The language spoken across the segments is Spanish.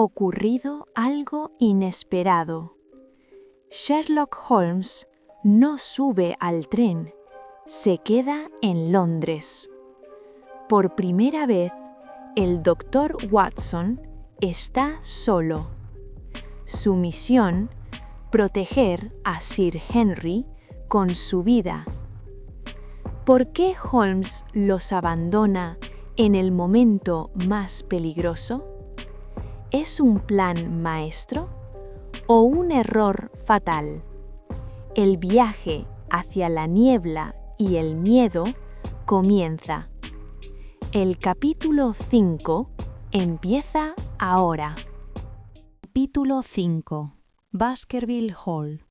ocurrido algo inesperado. Sherlock Holmes no sube al tren, se queda en Londres. Por primera vez, el Dr. Watson está solo. Su misión, proteger a Sir Henry con su vida. ¿Por qué Holmes los abandona en el momento más peligroso? ¿Es un plan maestro o un error fatal? El viaje hacia la niebla y el miedo comienza. El capítulo 5 empieza ahora. Capítulo 5. Baskerville Hall.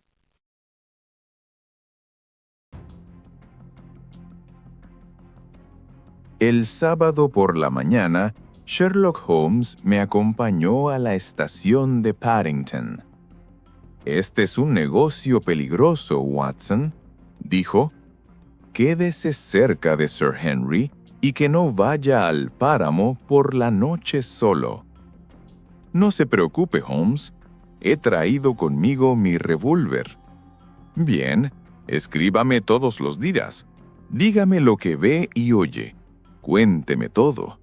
El sábado por la mañana, Sherlock Holmes me acompañó a la estación de Paddington. «Este es un negocio peligroso, Watson», dijo. «Quédese cerca de Sir Henry y que no vaya al páramo por la noche solo». «No se preocupe, Holmes. He traído conmigo mi revólver». «Bien, escríbame todos los días. Dígame lo que ve y oye. Cuénteme todo».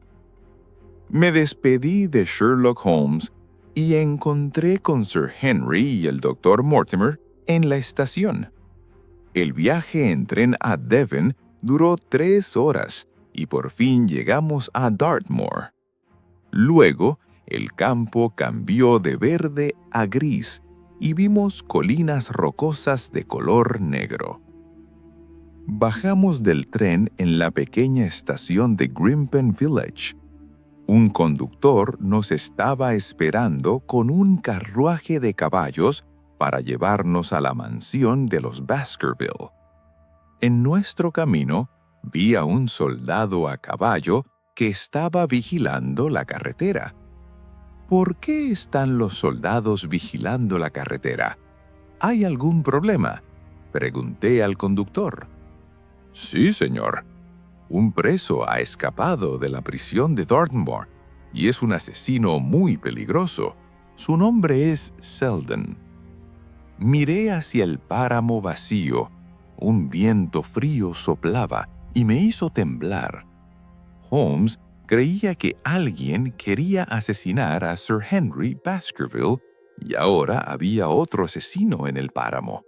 Me despedí de Sherlock Holmes y encontré con Sir Henry y el Dr. Mortimer en la estación. El viaje en tren a Devon duró 3 horas y por fin llegamos a Dartmoor. Luego, el campo cambió de verde a gris y vimos colinas rocosas de color negro. Bajamos del tren en la pequeña estación de Grimpen Village. Un conductor nos estaba esperando con un carruaje de caballos para llevarnos a la mansión de los Baskerville. En nuestro camino, vi a un soldado a caballo que estaba vigilando la carretera. ¿Por qué están los soldados vigilando la carretera? ¿Hay algún problema?, pregunté al conductor. «Sí, señor. Un preso ha escapado de la prisión de Dartmoor y es un asesino muy peligroso. Su nombre es Selden». Miré hacia el páramo vacío. Un viento frío soplaba y me hizo temblar. Holmes creía que alguien quería asesinar a Sir Henry Baskerville y ahora había otro asesino en el páramo.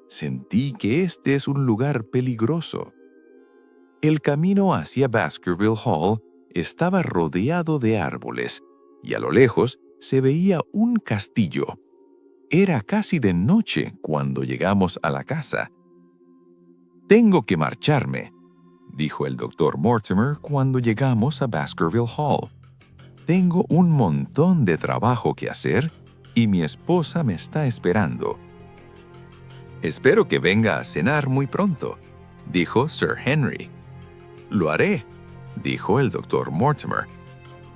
Sentí que este es un lugar peligroso. El camino hacia Baskerville Hall estaba rodeado de árboles y a lo lejos se veía un castillo. Era casi de noche cuando llegamos a la casa. «Tengo que marcharme», dijo el Dr. Mortimer cuando llegamos a Baskerville Hall. «Tengo un montón de trabajo que hacer y mi esposa me está esperando». «Espero que venga a cenar muy pronto», dijo Sir Henry. «Lo haré», dijo el Dr. Mortimer.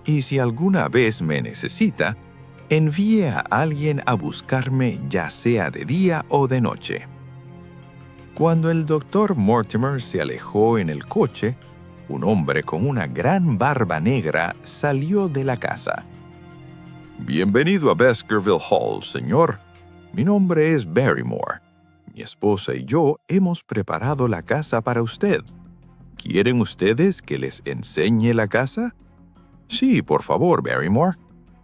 «Y si alguna vez me necesita, envíe a alguien a buscarme ya sea de día o de noche». Cuando el Dr. Mortimer se alejó en el coche, un hombre con una gran barba negra salió de la casa. «Bienvenido a Baskerville Hall, señor. Mi nombre es Barrymore. Mi esposa y yo hemos preparado la casa para usted. ¿Quieren ustedes que les enseñe la casa?» «Sí, por favor, Barrymore»,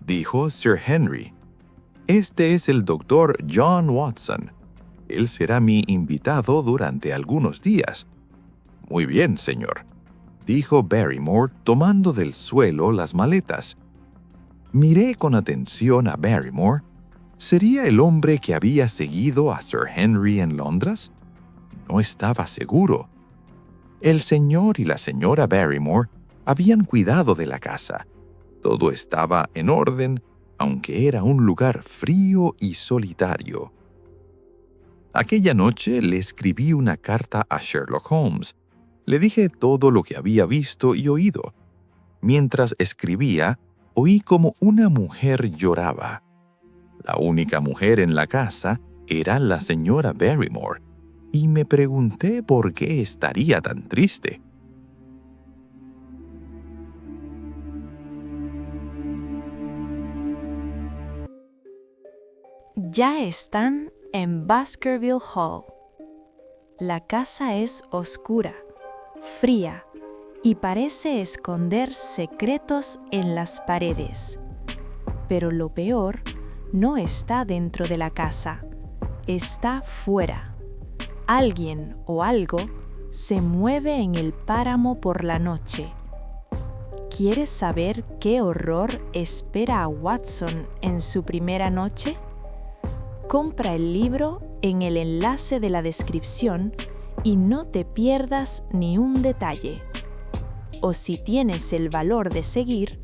dijo Sir Henry. «Este es el Dr. John Watson. Él será mi invitado durante algunos días». «Muy bien, señor», dijo Barrymore tomando del suelo las maletas. Miré con atención a Barrymore. ¿Sería el hombre que había seguido a Sir Henry en Londres? No estaba seguro. El señor y la señora Barrymore habían cuidado de la casa. Todo estaba en orden, aunque era un lugar frío y solitario. Aquella noche le escribí una carta a Sherlock Holmes. Le dije todo lo que había visto y oído. Mientras escribía, oí como una mujer lloraba. La única mujer en la casa era la señora Barrymore, y me pregunté por qué estaría tan triste. Ya están en Baskerville Hall. La casa es oscura, fría y parece esconder secretos en las paredes. Pero lo peor no está dentro de la casa, está fuera. Alguien o algo se mueve en el páramo por la noche. ¿Quieres saber qué horror espera a Watson en su primera noche? Compra el libro en el enlace de la descripción y no te pierdas ni un detalle. O si tienes el valor de seguir,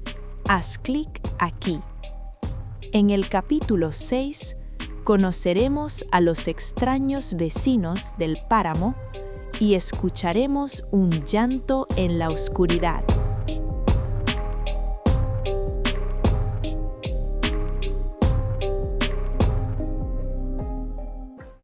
haz clic aquí. En el capítulo 6, conoceremos a los extraños vecinos del páramo y escucharemos un llanto en la oscuridad.